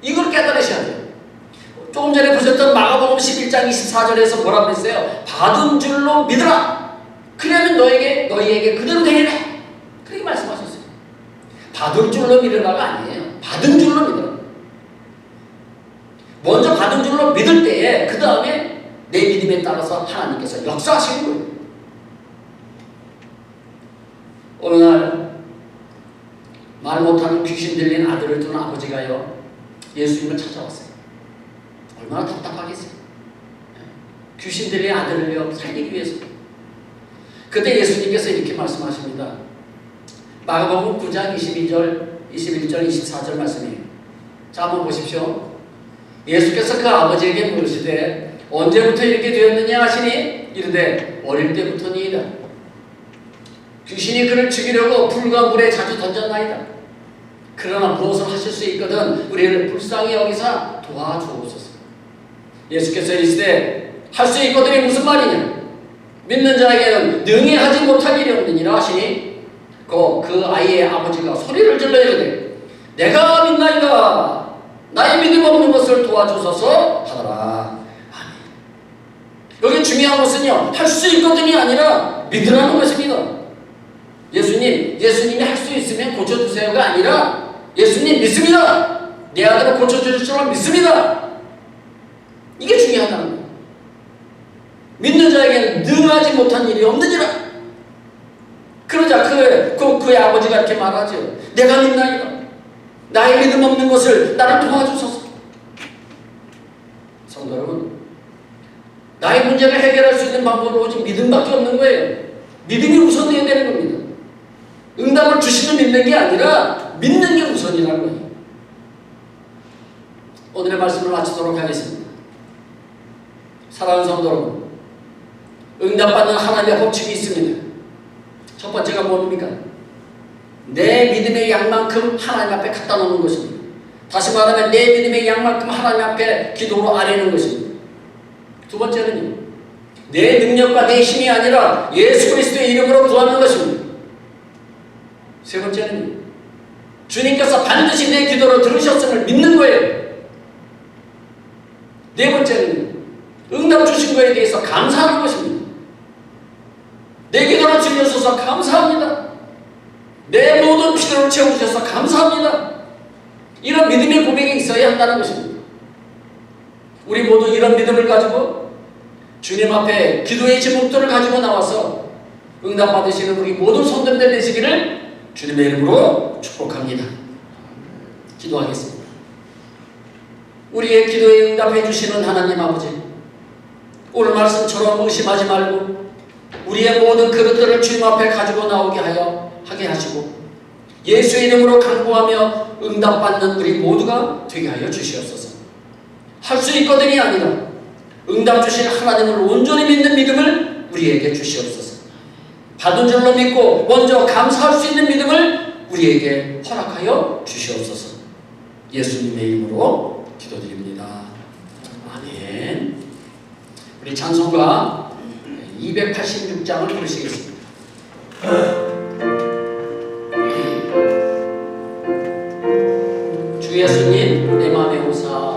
이걸 깨달으셔야 돼요. 조금 전에 보셨던 마가복음 11장 24절에서 뭐라고 했어요? 받은 줄로 믿으라. 그러면 너희에게 그대로 되리라. 그렇게 말씀하셨어요. 받을 줄로 믿으라가 아니에요. 받은 줄로 믿으라. 먼저 받은 줄로 믿을 때에 그 다음에 내 믿음에 따라서 하나님께서 역사하시는 거예요. 어느 날 말 못하는 귀신 들린 아들을 둔 아버지가요, 예수님을 찾아왔어요. 얼마나 답답하겠어요. 귀신 들린 아들을요 살리기 위해서. 그때 예수님께서 이렇게 말씀하십니다. 마가복음 9장 22절, 21절, 24절 말씀이에요. 자, 한번 보십시오. 예수께서 그 아버지에게 물으시되 언제부터 이렇게 되었느냐 하시니 이르되 어릴 때부터니이다. 귀신이 그를 죽이려고 불과 물에 자주 던졌나이다. 그러나 무엇을 하실 수 있거든 우리를 불쌍히 여기사 도와주옵소서. 예수께서 이르시되 할 수 있거든이 무슨 말이냐? 믿는 자에게는 능히 하지 못할 일이 없느니라 하시니 그 아이의 아버지가 소리를 질러 이르되 내가 믿나이다. 나의 믿음 없는 것을 도와주소서 하더라. 아멘. 여기 중요한 것은요, 할 수 있거든이 아니라 믿으라는 것입니다. 예수님이 할 수 있으면 고쳐주세요가 아니라 예수님 믿습니다. 내 아들을 고쳐주실 줄 믿습니다. 이게 중요하다는 거예요. 믿는 자에게는 능하지 못한 일이 없느니라. 그러자 그의 아버지가 이렇게 말하죠. 내가 믿나이다. 나의 믿음 없는 것을 나를 도와주소서. 성도 여러분, 나의 문제를 해결할 수 있는 방법은 오직 믿음밖에 없는 거예요. 믿음이 우선되어야 되는 겁니다. 응답을 주시면 믿는 게 아니라 믿는 게 우선이라는 거예요. 오늘의 말씀을 마치도록 하겠습니다. 사랑하는 성도 여러분, 응답받는 하나님의 법칙이 있습니다. 첫 번째가 뭡니까? 내 믿음의 양만큼 하나님 앞에 갖다 놓는 것입니다. 다시 말하면 내 믿음의 양만큼 하나님 앞에 기도로 아뢰는 것입니다. 두 번째는요, 내 능력과 내 힘이 아니라 예수 그리스도의 이름으로 구하는 것입니다. 세 번째는 주님께서 반드시 내 기도를 들으셨음을 믿는 거예요. 네 번째는 응답 주신 거에 대해서 감사하는 것입니다. 내 기도를 들으셔서 감사합니다. 내 모든 필요를 채워주셔서 감사합니다. 이런 믿음의 고백이 있어야 한다는 것입니다. 우리 모두 이런 믿음을 가지고 주님 앞에 기도의 제목들을 가지고 나와서 응답 받으시는 우리 모든 손님들 되시기를 주님의 이름으로 축복합니다. 기도하겠습니다. 우리의 기도에 응답해 주시는 하나님 아버지, 오늘 말씀처럼 의심하지 말고 우리의 모든 그릇들을 주님 앞에 가지고 나오게 하게 하시고 예수의 이름으로 간구하며 응답받는 우리 모두가 되게 하여 주시옵소서. 할 수 있거든이 아니라 응답 주실 하나님을 온전히 믿는 믿음을 우리에게 주시옵소서. 받은 줄로 믿고 먼저 감사할 수 있는 믿음을 우리에게 허락하여 주시옵소서. 예수님의 이름으로 기도드립니다. 아멘. 우리 찬송가 286장을 부르시겠습니다. 주 예수님 내 맘에 오사.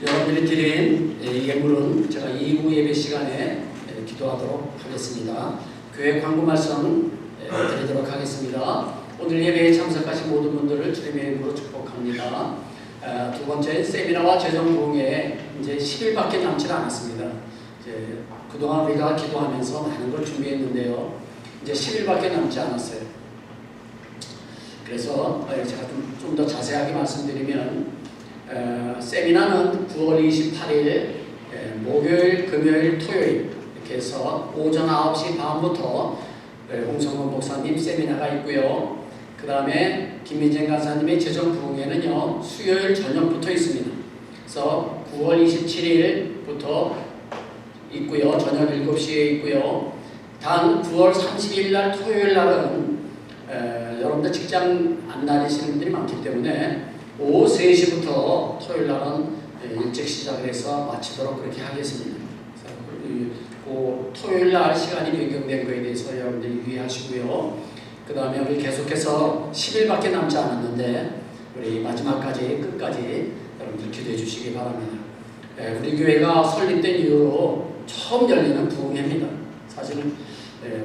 여러분들이 드린 이 예물은 제가 2부 예배 시간에 기도하도록 하겠습니다. 교회 광고 말씀 드리도록 하겠습니다. 오늘 예배에 참석하신 모든 분들을 주님의 이름으로 축복합니다. 두 번째, 세미나와 재정부흥에 이제 10일밖에 남지 않았습니다. 이제 그동안 우리가 기도하면서 많은 걸 준비했는데요. 이제 10일밖에 남지 않았어요. 그래서 제가 좀 더 자세하게 말씀드리면 세미나는 9월 28일 목요일, 금요일, 토요일 이렇게 해서 오전 9시 반부터 홍성원 목사님 세미나가 있고요. 그 다음에 김민재 간사님의 재정 부흥회는요 수요일 저녁부터 있습니다. 그래서 9월 27일부터 있고요. 저녁 7시에 있고요. 단 9월 30일 날 토요일 날은 여러분들 직장 안 다니시는 분들이 많기 때문에 오후 3시부터 토요일 날은 일찍 시작을 해서 마치도록 그렇게 하겠습니다. 그 토요일 날 시간이 변경된 거에 대해서 여러분들이 유의하시고요. 그 다음에 우리 계속해서 10일밖에 남지 않았는데 우리 마지막까지 끝까지 여러분들 기도해 주시기 바랍니다. 우리 교회가 설립된 이후로 처음 열리는 부흥회입니다. 사실은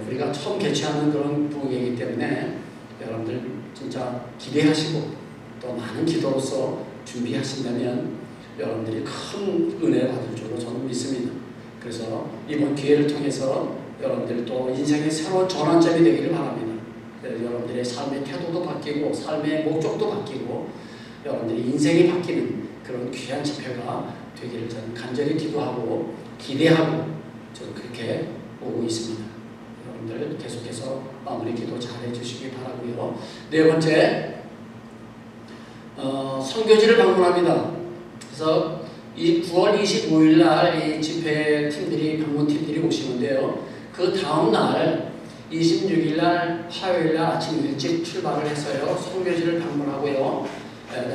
우리가 처음 개최하는 그런 부흥회이기 때문에 여러분들 진짜 기대하시고 또 많은 기도로서 준비하신다면 여러분들이 큰 은혜 받을 줄로 저는 믿습니다. 그래서 이번 기회를 통해서 여러분들 또 인생의 새로운 전환점이 되기를 바랍니다. 여러분들의 삶의 태도도 바뀌고 삶의 목적도 바뀌고 여러분들의 인생이 바뀌는 그런 귀한 집회가 되기를 저는 간절히 기도하고 기대하고 저는 그렇게 오고 있습니다. 여러분들 계속해서 마무리 기도 잘 해주시기 바라고요. 네 번째, 선교지를 방문합니다. 그래서 이 9월 25일 날 이 집회 팀들이 방문팀들이 오시는데요. 그 다음 날 26일 날 화요일 날 아침 일찍 출발을 해서요 선교지를 방문하고요.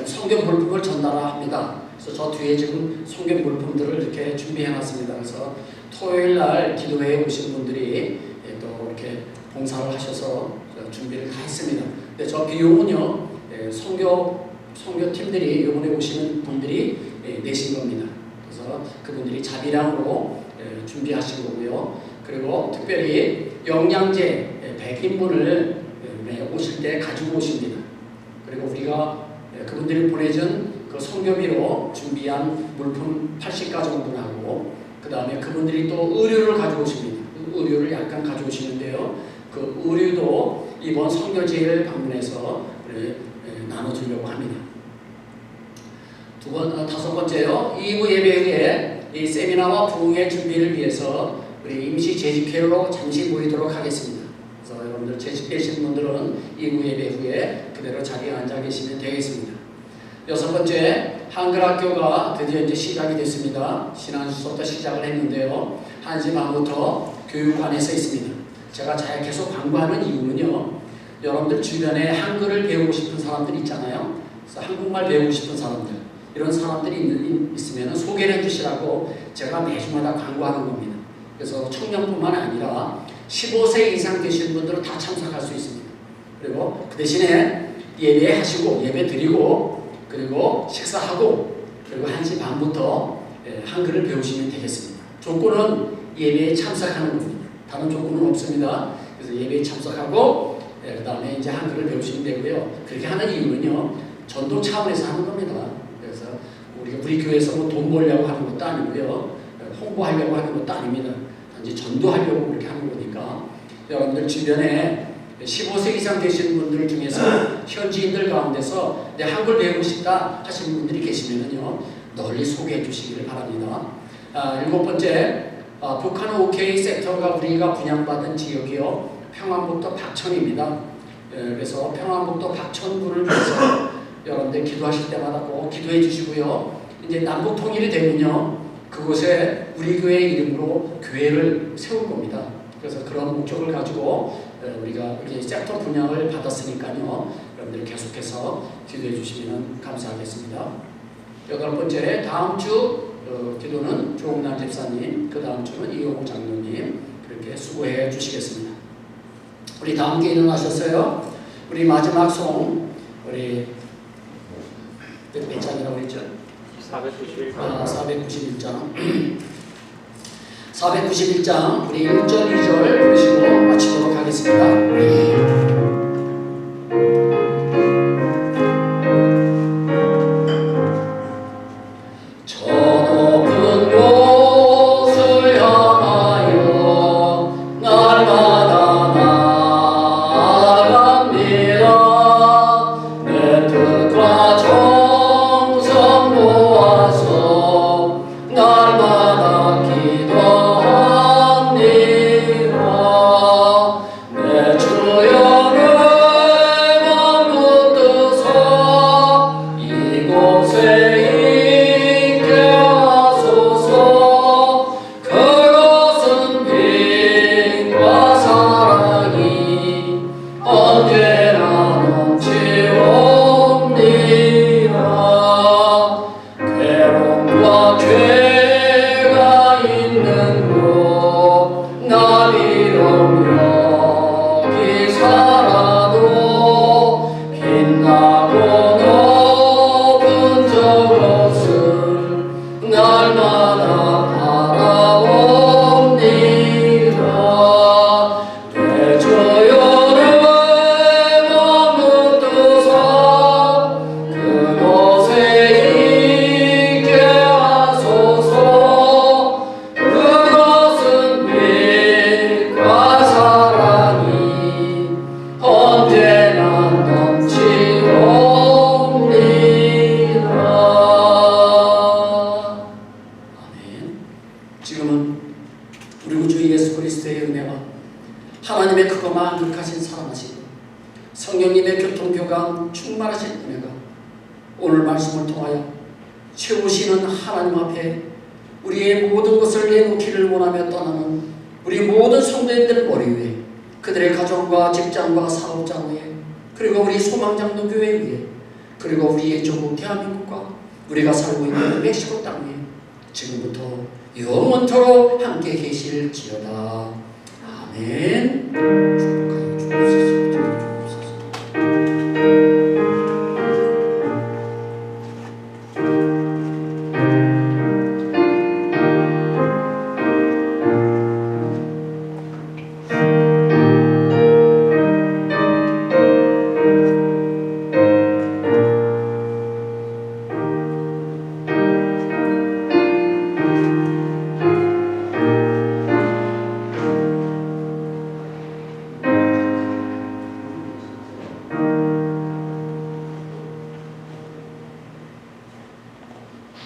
성경 물품을 전달합니다. 그래서 저 뒤에 지금 성경 물품들을 이렇게 준비해놨습니다. 그래서 토요일 날 기도회에 오신 분들이 또 이렇게 봉사를 하셔서 준비를 다 했습니다. 근데 저 비용은요 선교팀들이 이번에 오시는 분들이 내신 겁니다. 그래서 그분들이 자비량으로 준비하신 거고요. 그리고 특별히 영양제 100인분을 오실 때 가지고 오십니다. 그리고 우리가 그분들이 보내준 그 선교비로 준비한 물품 80가 정도하고 그 다음에 그분들이 또 의류를 가지고 오십니다. 의류를 약간 가져오시는데요. 그 의류도 이번 선교지를 방문해서 나눠주려고 합니다. 다섯 번째요. 2부 예배 후에 이 세미나와 부흥의 준비를 위해서 우리 임시 재직회로 잠시 모이도록 하겠습니다. 그래서 여러분들 재직되신 분들은 2부 예배 후에 그대로 자리에 앉아 계시면 되겠습니다. 여섯 번째, 한글학교가 드디어 이제 시작이 됐습니다. 지난주부터 시작을 했는데요. 1시 반부터 교육관에서 있습니다. 제가 계속 광고하는 이유는요. 여러분들 주변에 한글을 배우고 싶은 사람들 있잖아요. 그래서 한국말 배우고 싶은 사람들 이런 사람들이 있으면 소개를 해주시라고 제가 매주마다 광고하는 겁니다. 그래서 청년뿐만 아니라 15세 이상 되신 분들은 다 참석할 수 있습니다. 그리고 그 대신에 예배하시고 예배 드리고 그리고 식사하고 그리고 1시 반부터 한글을 배우시면 되겠습니다. 조건은 예배에 참석하는 겁니다. 다른 조건은 없습니다. 그래서 예배에 참석하고 그 다음에 이제 한글을 배우시면 되고요. 그렇게 하는 이유는요. 전도 차원에서 하는 겁니다. 그래서 우리 교회에서 뭐 돈 벌려고 하는 것도 아니고요. 홍보하려고 하는 것도 아닙니다. 단지 전도하려고 그렇게 하는 거니까 여러분들 주변에 15세 이상 되시는 분들 중에서 현지인들 가운데서 내 한글 배우고 싶다 하시는 분들이 계시면요 널리 소개해 주시기를 바랍니다. 일곱 번째, 북한 OK 섹터가 우리가 분양받은 지역이요 평안북도 박천입니다. 그래서 평안북도 박천군을 위해서 여러분들 기도하실 때마다 꼭 기도해 주시고요. 이제 남북 통일이 되면요 그곳에 우리 교회 이름으로 교회를 세울 겁니다. 그래서 그런 목적을 가지고 우리가 이렇게 섹터 분양을 받았으니까요. 여러분들 계속해서 기도해 주시면 감사하겠습니다. 여덟 번째, 다음 주 기도는 조홍남 집사님, 그 다음 주는 이용호 장로님 그렇게 수고해 주시겠습니다. 우리 다 함께 일어나셨어요? 우리 마지막 송 우리 몇 장이라고 했죠? 491장. 491장. 491장 우리 1절 2절 부르시고 마치도록 하겠습니다. 날마다 나아갑니다. 만극하신 사랑하시고 성령님의 교통교감 충만하신 은혜가 오늘 말씀을 통하여 채우시는 하나님 앞에 우리의 모든 것을 내놓기를 원하며 떠나는 우리 모든 성도님들 머리 위에 그들의 가정과 직장과 사업장 위에 그리고 우리 소망장로 교회 위에 그리고 우리의 조국 대한민국과 우리가 살고 있는 멕시코 땅 위에 지금부터 영원토록 함께 계실지어다. 아멘. 축복하여 주옵소서.